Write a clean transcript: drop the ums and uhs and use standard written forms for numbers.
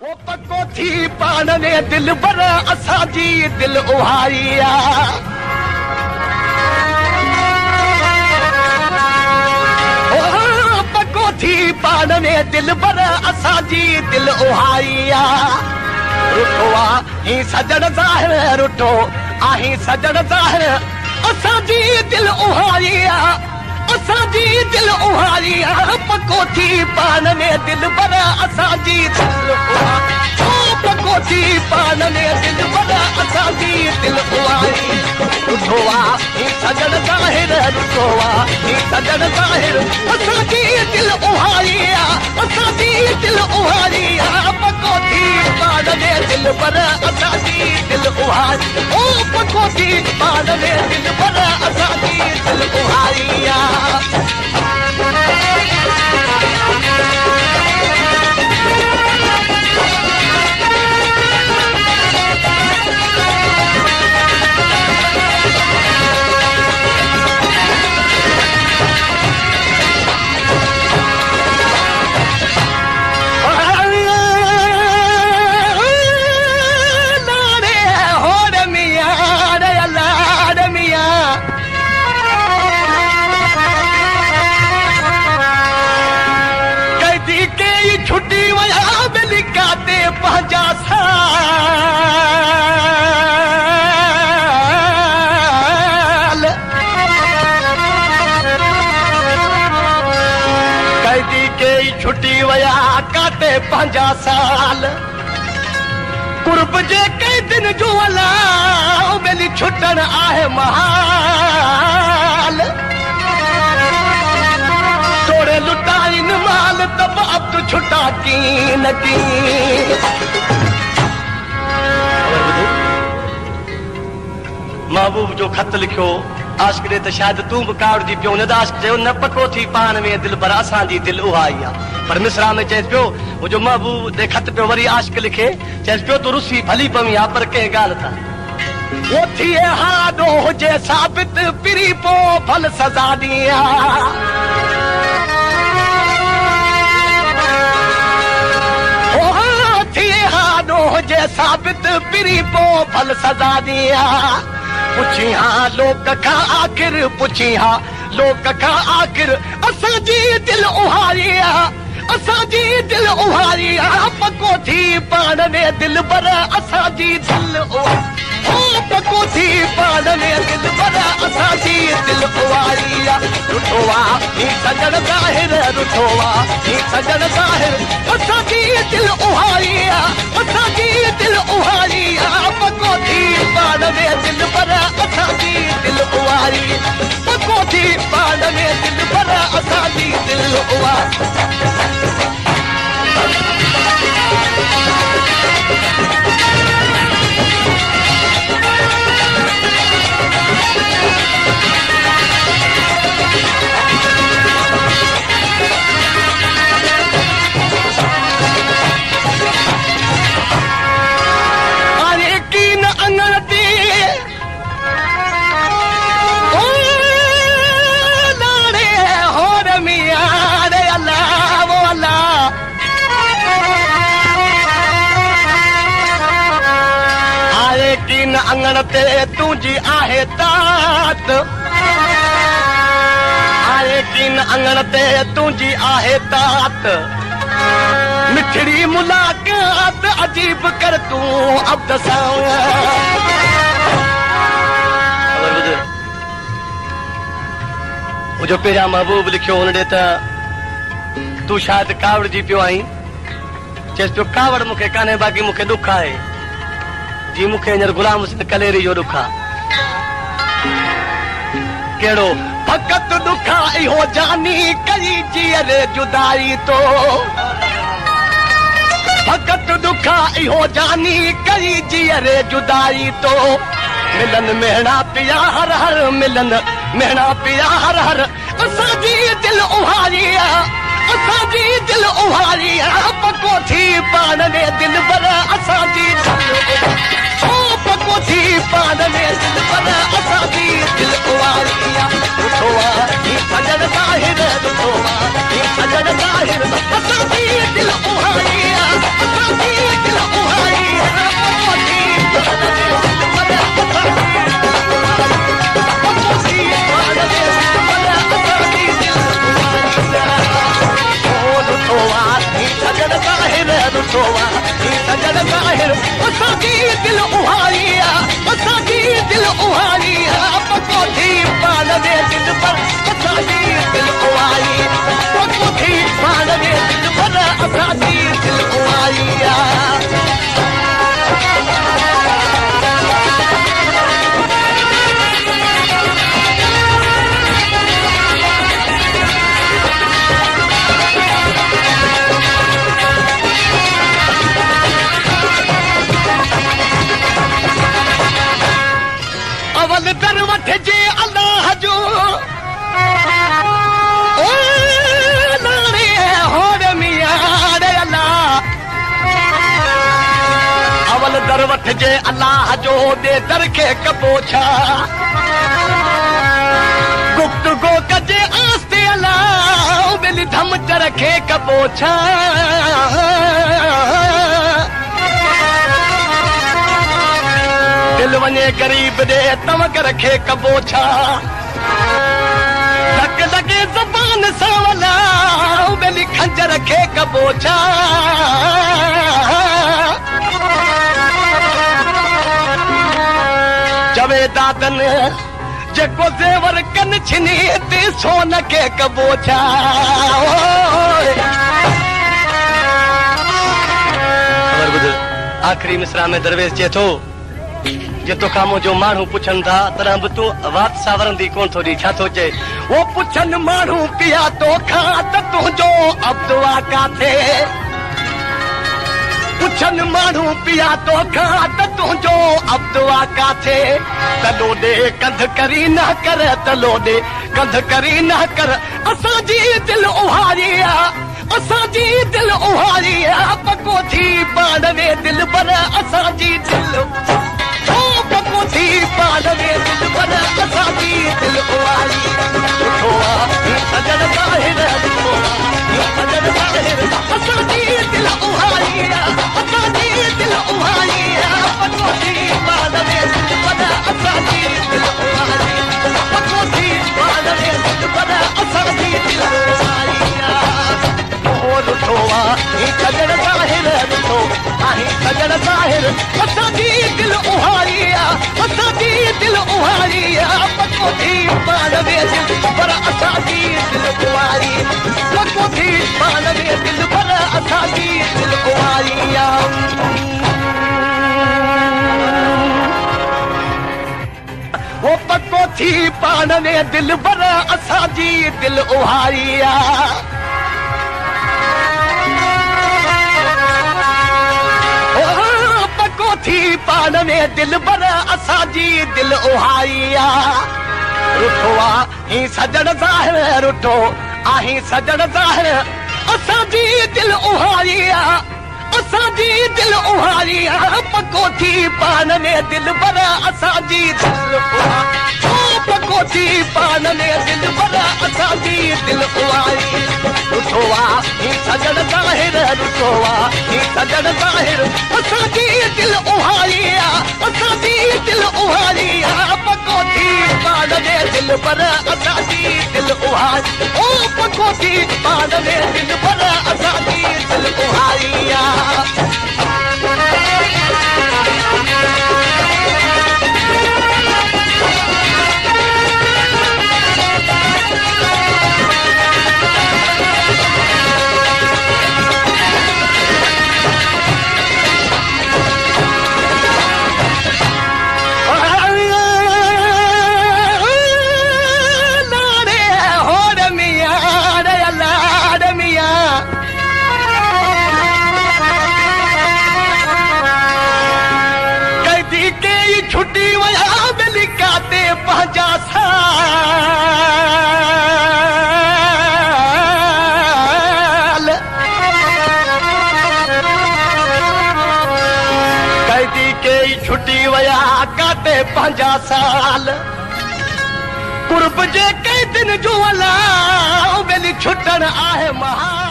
वो पको थी पान ने दिल बर असांजी दिल उहारी पको थी पान ने दिल बर असांजी दिल उहारी रुठो ही सजण ज़ाहिर रुठो आही सजण ज़ाहिर असांजी दिल उहारी असांजी दिल उहारी पको थी पान में दिल बर असांजी दिल पको थी पान में दिल बर असांजी दिल उहारी रुठो ही सजण ज़ाहिर रुठो ही सजण ज़ाहिर असांजी दिल उहारी असांजी दिल उहारी पको थी पान में दिल बर असांजी दिल उहारी ओ पको थी पान में दिल बर असांजी दिल उहारी छुट्टी वया बिलिकाते पंहिंजा साल कैदी के छुट्टी वया काटे पंहिंजा साल कुर्ब जे कई दिन जो अला बेली छुटण आहे महाल तोड़े लुटाइन माल तब अब तो छुटा की नकी महबूब जो खत लिखो आशिक ने तो शायद तू भी कावड़ जी पियो न आशिक चयो न पको थी पान में दिल पर असांजी दिल उहाई पर मिसरा में चएस पियो वो जो महबूब दे खत पियो वरी आशिक लिखे चएस पियो तो रुसी भली पवी पर के गाल था वो थी हाडो हुजे साबित पिरी पो फल सजा दिया जे साबित पिरी पो फल सजा दिया पुछी हाँ लोक का आखिर पुछी हाँ लोक का आखिर असांजी दिल उहारी असांजी दिल उहारी पको थी पान में दिल बर असांजी दिल पको थी पान में दिल बर असांजी दिल उहारी रुठो ही सजण ज़ाहिर रुठो ही सजण ज़ाहिर असांजी दिल उहारी असांजी दिल उहारी पको थी पान में दिल बर असांजी दिल उहारी पको थी पान में दिल बर असांजी दिल उहारी अंगण ते तुझी आहे तात आए किन अंगण ते तुझी आहे तात मिठड़ी मुलाकात अजीब कर तू अब वो जो पेरा महबूब लिखियो उन ॾे त तू शायद कावड़ जी पियो आई चेस पियो कावड़ मूंखे कान्हे बाक़ी मूंखे दुख आहे जी मुखे हींअर गुलाम हुसैन कलेरी जो ॾुख आहे कहिड़ो फ़क़त ॾुख इहो जानी कई जीअर जुदाई तो फ़क़त ॾुख इहो जानी कई जीअर जुदाई तो मिलन मेहणा पिया हर हर मिलन मेहणा पिया हर हर असांजी दिल उहारी असांजी दिल उहारी पको थी पान में दिल बर असांजी पको थी पान में दिल बर असांजी दिल उहारी रुठो ही सजण ज़ाहिर रुठो ही सजण ज़ाहिर असांजी दिल उहारी असांजी रुठो ही सजण ज़ाहिर असांजी दिल उहारी असांजी दिल उहारी पको थी पाण में दिल पर असांजी दिल उहारी पको थी पाण में दिल पर असांजी दिल उहारी अवल दर वठिजे अल्लाह जो ओ नारे होर मियां रे अल्लाह अवल दर वठिजे अल्लाह जो दे दर खे कबो छा गुफ्तगू कजे आस्ते अल्लाह बिल धम चर खे कबो छा दिल वञे गरीब दे तमक रखे कबो छा धक लगे ज़बान सां वला बेली खंज रखे कबो छा चवे दादन जेको ज़ेवर कन छिनी ते सोन खे कबो छा ख़बर ॿुध आख़िरी मिसरा में दरवेश चए थो जे तोखां मुंहिंजो माण्हू पुछनि था तॾहिं बि तूं वात सावरंदी कोन थो ॾी छा थो चए वो पुछनि माण्हू पिया तोखां त तुंहिंजो अब्दुआ काथे पुछनि माण्हू पिया तोखां त तुंहिंजो अब्दुआ काथे तलो ॾे कंध करी न कर तलो ॾे कंध करी न कर असांजी दिल उहारी असांजी दिल उहारी पको थी पाण में दिल पर असांजी दिल पको थी पाण में दिल पर असांजी दिल उहारी रुठो ही सजण ज़ाहिर रुठो ही सजण ज़ाहिर असांजी दिल उहारी असांजी दिल उहारी पको थी पाण में दिल पर असांजी दिल उहारी पको थी पाण में दिल पर असांजी दिल उहारी रुठो ही सजण ज़ाहिर रुठो ही सजण ज़ाहिर असांजी दिल उहारी असांजी दिल उहारी पको थी पाण में दिल पर असांजी दिल उहारी पको थी पाण में दिल पर असांजी दिल उहारी वो पको थी पाण में दिल पर असांजी दिल उहारी थी पाण में दिल पर असांजी दिल उहारी रुठो ही सजण ज़ाहिर रुठो ही सजण ज़ाहिर असांजी दिल उहारी असांजी दिल उहारी पको थी पाण में दिल पर असांजी दिल पको थी पाण में दिल पर असांजी दिल उहारी रुठो ही सजण ज़ाहिर रुठो ही सजण ज़ाहिर असांजी दिल उहारी असांजी दिल उहारी पको थी पाण में दिल पर असांजी दिल उहारी ओ पको थी पाण में दिल पर असांजी दिल उहारी छुट्टी वया बिली काते पंहिंजा साल कैदी के छुट्टी वया काते पंहिंजा साल कुर्ब जे कई दिन जो अला बिली छुटण आहे महाल